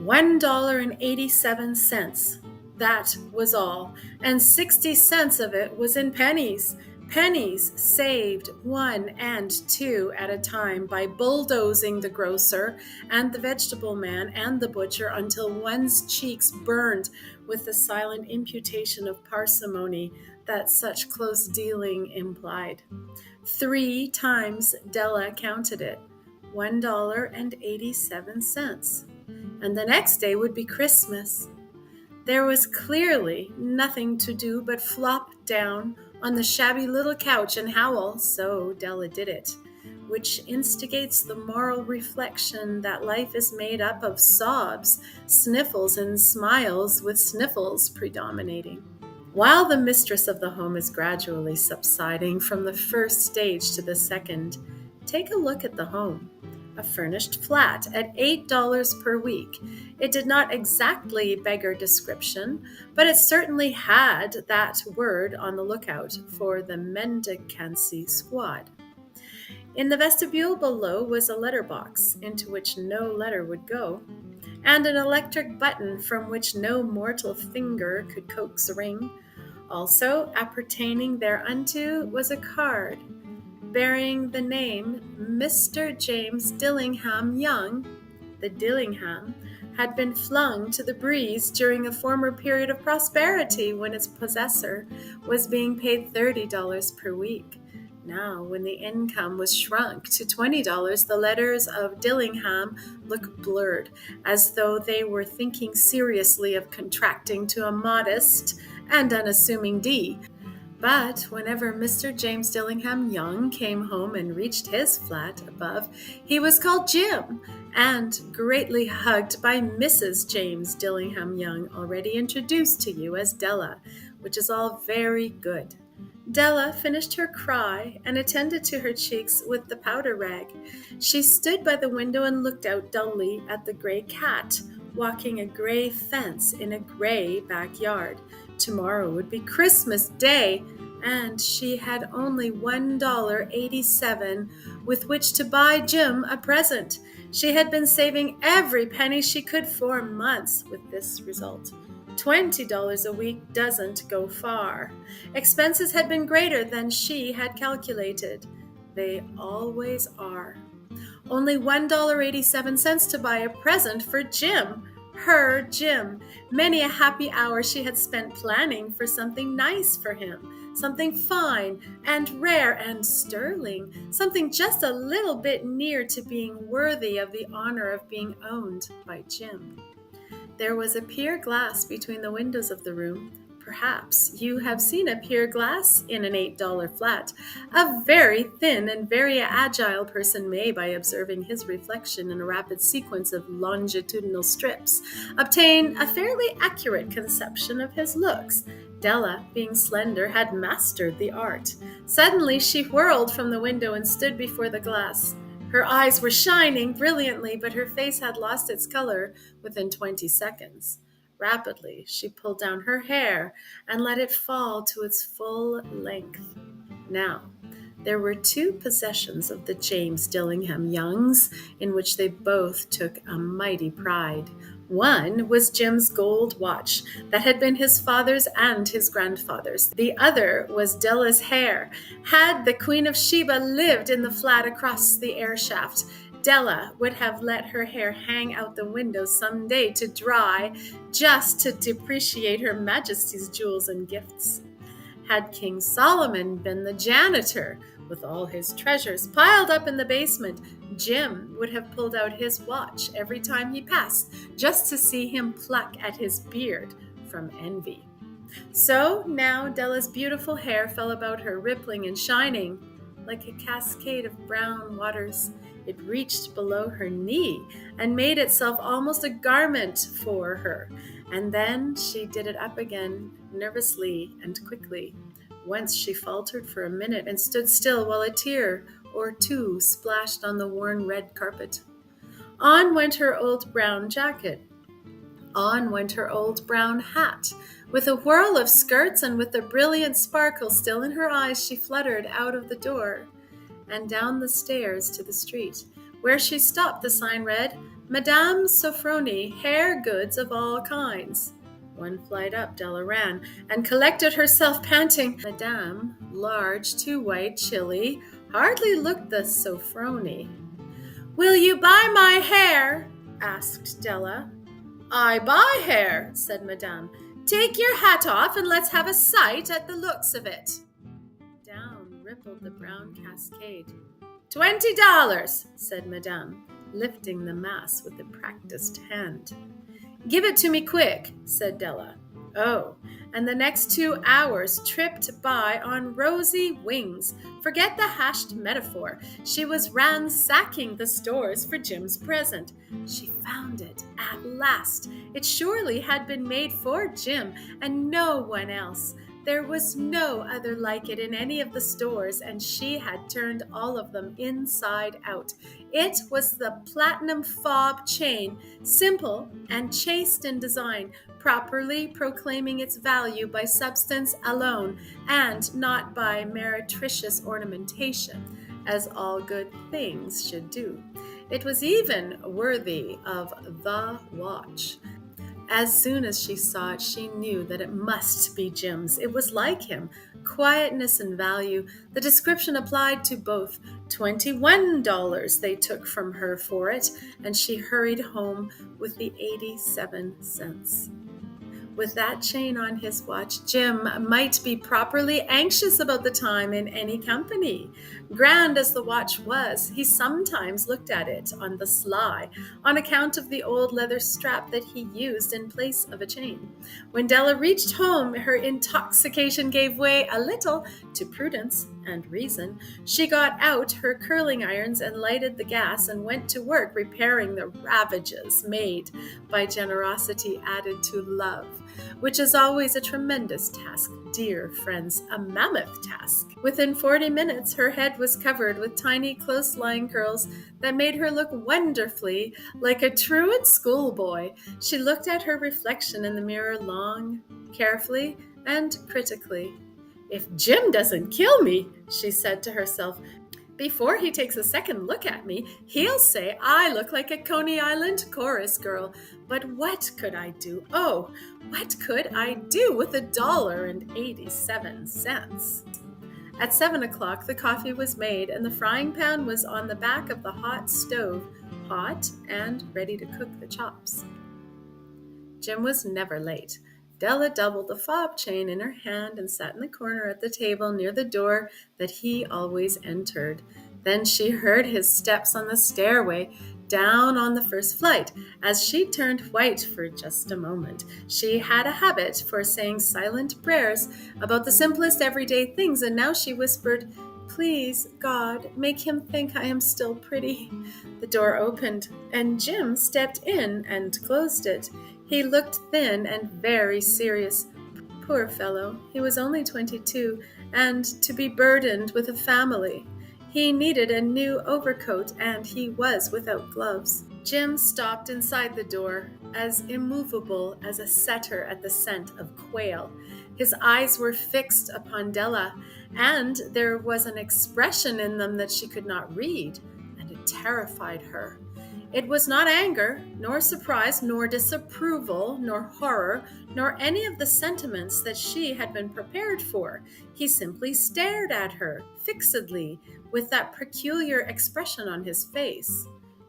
$1.87. That was all, and 60 cents of it was in pennies. Pennies saved 1 and 2 at a time by bulldozing the grocer and the vegetable man and the butcher until one's cheeks burned with the silent imputation of parsimony that such close dealing implied. 3 times Della counted it, $1.87. And the next day would be Christmas. There was clearly nothing to do but flop down on the shabby little couch and howl, so Della did it, which instigates the moral reflection that life is made up of sobs, sniffles, and smiles, with sniffles predominating. While the mistress of the home is gradually subsiding from the first stage to the second, take a look at the home. A furnished flat at $8 per week. It did not exactly beggar description, but it certainly had that word on the lookout for the mendicancy squad. In the vestibule below was a letterbox into which no letter would go, and an electric button from which no mortal finger could coax a ring. Also, appertaining thereunto was a card bearing the name Mr. James Dillingham Young. The Dillingham had been flung to the breeze during a former period of prosperity when its possessor was being paid $30 per week. Now, when the income was shrunk to $20, the letters of Dillingham look blurred, as though they were thinking seriously of contracting to a modest and unassuming D. But whenever Mr. James Dillingham Young came home and reached his flat above, he was called Jim and greatly hugged by Mrs. James Dillingham Young, already introduced to you as Della, which is all very good. Della finished her cry and attended to her cheeks with the powder rag. She stood by the window and looked out dully at the gray cat, walking a gray fence in a gray backyard. Tomorrow would be Christmas Day, and she had only $1.87 with which to buy Jim a present. She had been saving every penny she could for months, with this result. $20 a week doesn't go far. Expenses had been greater than she had calculated. They always are. Only $1.87 to buy a present for Jim. Her Jim. Many a happy hour she had spent planning for something nice for him, something fine and rare and sterling, something just a little bit near to being worthy of the honor of being owned by Jim. There was a pier glass between the windows of the room. Perhaps you have seen a pier glass in an $8 flat. A very thin and very agile person may, by observing his reflection in a rapid sequence of longitudinal strips, obtain a fairly accurate conception of his looks. Della, being slender, had mastered the art. Suddenly she whirled from the window and stood before the glass. Her eyes were shining brilliantly, but her face had lost its color within 20 seconds. Rapidly, she pulled down her hair and let it fall to its full length. Now, there were 2 possessions of the James Dillingham Youngs in which they both took a mighty pride. One was Jim's gold watch that had been his father's and his grandfather's. The other was Della's hair. Had the Queen of Sheba lived in the flat across the air shaft, Della would have let her hair hang out the window some day to dry, just to depreciate Her Majesty's jewels and gifts. Had King Solomon been the janitor, with all his treasures piled up in the basement, Jim would have pulled out his watch every time he passed, just to see him pluck at his beard from envy. So now Della's beautiful hair fell about her, rippling and shining like a cascade of brown waters. It reached below her knee and made itself almost a garment for her. And then she did it up again, nervously and quickly. Once she faltered for a minute and stood still while a tear or 2 splashed on the worn red carpet. On went her old brown jacket. On went her old brown hat. With a whirl of skirts and with the brilliant sparkle still in her eyes, she fluttered out of the door and down the stairs to the street. Where she stopped, the sign read, Madame Sofronie, hair goods of all kinds. One flight up, Della ran and collected herself, panting. Madame, large, too white, chilly, hardly looked the Sofronie. Will you buy my hair? Asked Della. I buy hair, said Madame. Take your hat off and let's have a sight at the looks of it. Down rippled the brown cascade. $20, said Madame, lifting the mass with a practiced hand. Give it to me quick, said Della. Oh, and the next 2 hours tripped by on rosy wings. Forget the hashed metaphor. She was ransacking the stores for Jim's present. She found it at last. It surely had been made for Jim and no one else. There was no other like it in any of the stores, and she had turned all of them inside out. It was the platinum fob chain, simple and chaste in design, properly proclaiming its value by substance alone and not by meretricious ornamentation, as all good things should do. It was even worthy of the watch. As soon as she saw it, she knew that it must be Jim's. It was like him, quietness and value. The description applied to both. $21 they took from her for it, and she hurried home with the 87 cents. With that chain on his watch, Jim might be properly anxious about the time in any company. Grand as the watch was, he sometimes looked at it on the sly, on account of the old leather strap that he used in place of a chain. When Della reached home, her intoxication gave way a little to prudence and reason. She got out her curling irons and lighted the gas and went to work repairing the ravages made by generosity added to love, which is always a tremendous task, dear friends, a mammoth task. Within 40 minutes, her head was covered with tiny, close-lying curls that made her look wonderfully like a truant schoolboy. She looked at her reflection in the mirror long, carefully, and critically. If Jim doesn't kill me, she said to herself, before he takes a second look at me, he'll say I look like a Coney Island chorus girl. But what could I do? Oh, what could I do with $1.87? At 7 o'clock, the coffee was made, and the frying pan was on the back of the hot stove, hot and ready to cook the chops. Jim was never late. Della doubled the fob chain in her hand and sat in the corner at the table near the door that he always entered. Then she heard his steps on the stairway down on the first flight. As she turned white for just a moment, she had a habit for saying silent prayers about the simplest everyday things, and now she whispered, "Please, God, make him think I am still pretty." The door opened, and Jim stepped in and closed it. He looked thin and very serious. Poor fellow, he was only 22, and to be burdened with a family. He needed a new overcoat, and he was without gloves. Jim stopped inside the door, as immovable as a setter at the scent of quail. His eyes were fixed upon Della, and there was an expression in them that she could not read, and it terrified her. It was not anger, nor surprise, nor disapproval, nor horror, nor any of the sentiments that she had been prepared for. He simply stared at her, fixedly, with that peculiar expression on his face.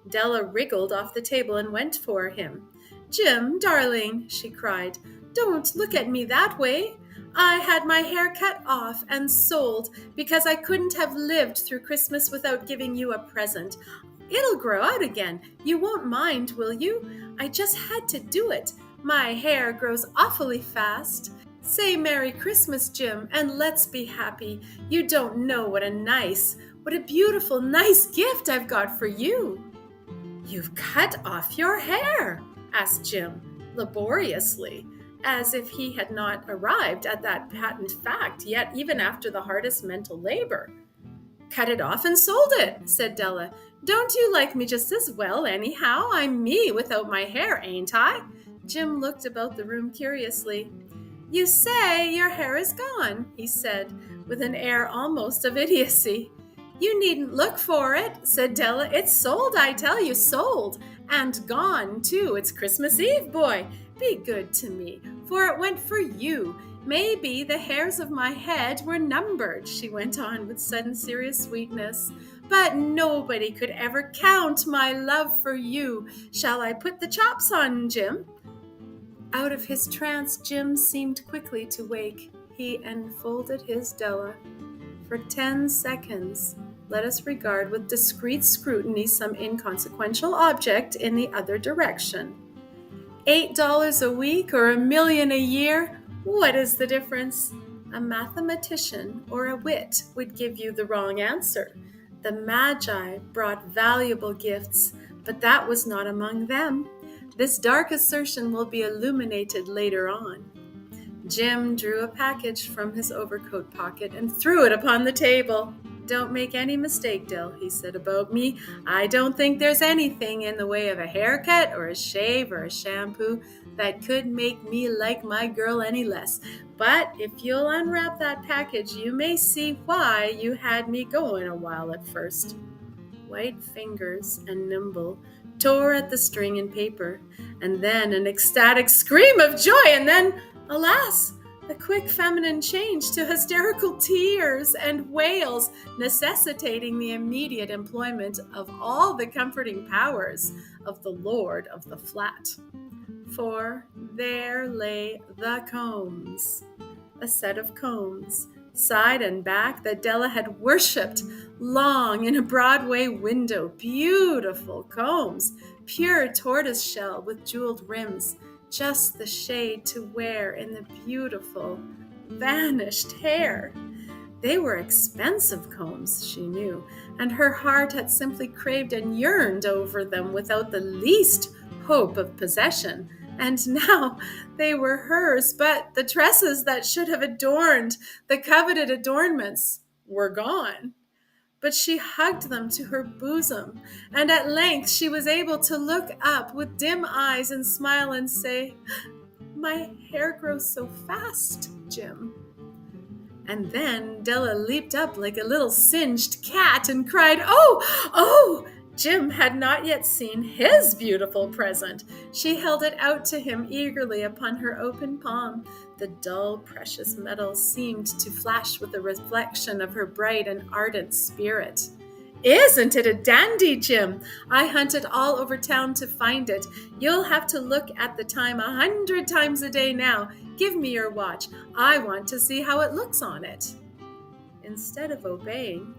Della wriggled off the table and went for him. "Jim, darling," she cried, "don't look at me that way. I had my hair cut off and sold because I couldn't have lived through Christmas without giving you a present. It'll grow out again. You won't mind, will you? I just had to do it. My hair grows awfully fast. Say Merry Christmas, Jim, and let's be happy. You don't know what a beautiful, nice gift I've got for you." "You've cut off your hair?" asked Jim, laboriously, as if he had not arrived at that patent fact yet, even after the hardest mental labor. "Cut it off and sold it," said Della. "Don't you like me just as well, anyhow? I'm me without my hair, ain't I?" Jim looked about the room curiously. "You say your hair is gone," he said, with an air almost of idiocy. "You needn't look for it," said Della. "It's sold, I tell you, sold. And gone, too. It's Christmas Eve, boy. Be good to me, for it went for you. Maybe the hairs of my head were numbered, she went on with sudden serious sweetness. But nobody could ever count my love for you. Shall I put the chops on, Jim? Out of his trance, Jim seemed quickly to wake. He enfolded his Della. For 10 seconds, let us regard with discreet scrutiny some inconsequential object in the other direction. $8 a week or $1 million a year? What is the difference? A mathematician or a wit would give you the wrong answer. The Magi brought valuable gifts, but that was not among them. This dark assertion will be illuminated later on. Jim drew a package from his overcoat pocket and threw it upon the table. Don't make any mistake, Dill, he said, about me. I don't think there's anything in the way of a haircut or a shave or a shampoo that could make me like my girl any less. But if you'll unwrap that package, you may see why you had me going a while at first. White fingers and nimble tore at the string and paper, and then an ecstatic scream of joy, and then, alas, a quick feminine change to hysterical tears and wails, necessitating the immediate employment of all the comforting powers of the lord of the flat. For there lay the combs, a set of combs, side and back, that Della had worshipped long in a Broadway window. Beautiful combs, pure tortoiseshell with jeweled rims, just the shade to wear in the beautiful, vanished hair. They were expensive combs, she knew, and her heart had simply craved and yearned over them without the least hope of possession. And now they were hers, but the tresses that should have adorned the coveted adornments were gone. But she hugged them to her bosom, and at length she was able to look up with dim eyes and smile and say, "My hair grows so fast, Jim." And then Della leaped up like a little singed cat and cried, "Oh, oh!" Jim had not yet seen his beautiful present. She held it out to him eagerly upon her open palm. The dull, precious metal seemed to flash with the reflection of her bright and ardent spirit. "Isn't it a dandy, Jim? I hunted all over town to find it. You'll have to look at the time 100 times a day now. Give me your watch. I want to see how it looks on it." Instead of obeying,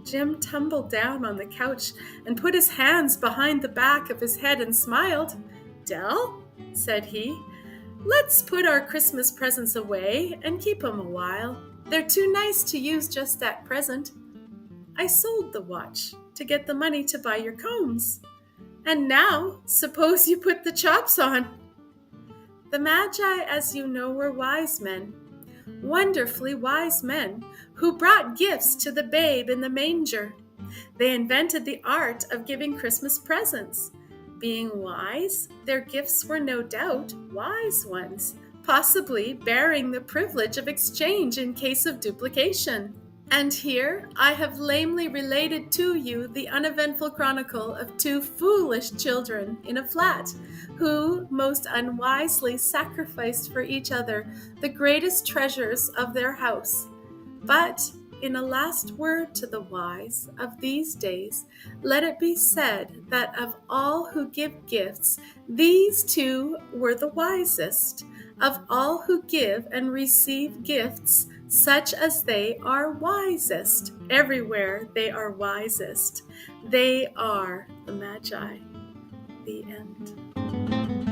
Jim tumbled down on the couch and put his hands behind the back of his head and smiled. "Dell," said he, "let's put our Christmas presents away and keep 'em a while. They're too nice to use just at present. I sold the watch to get the money to buy your combs. And now, suppose you put the chops on." The Magi, as you know, were wise men, wonderfully wise men, who brought gifts to the babe in the manger. They invented the art of giving Christmas presents. Being wise, their gifts were no doubt wise ones, possibly bearing the privilege of exchange in case of duplication. And here I have lamely related to you the uneventful chronicle of two foolish children in a flat, who most unwisely sacrificed for each other the greatest treasures of their house. But in a last word to the wise of these days, let it be said that of all who give gifts, these two were the wisest. Of all who give and receive gifts, such as they are wisest. Everywhere they are wisest. They are the Magi. The end.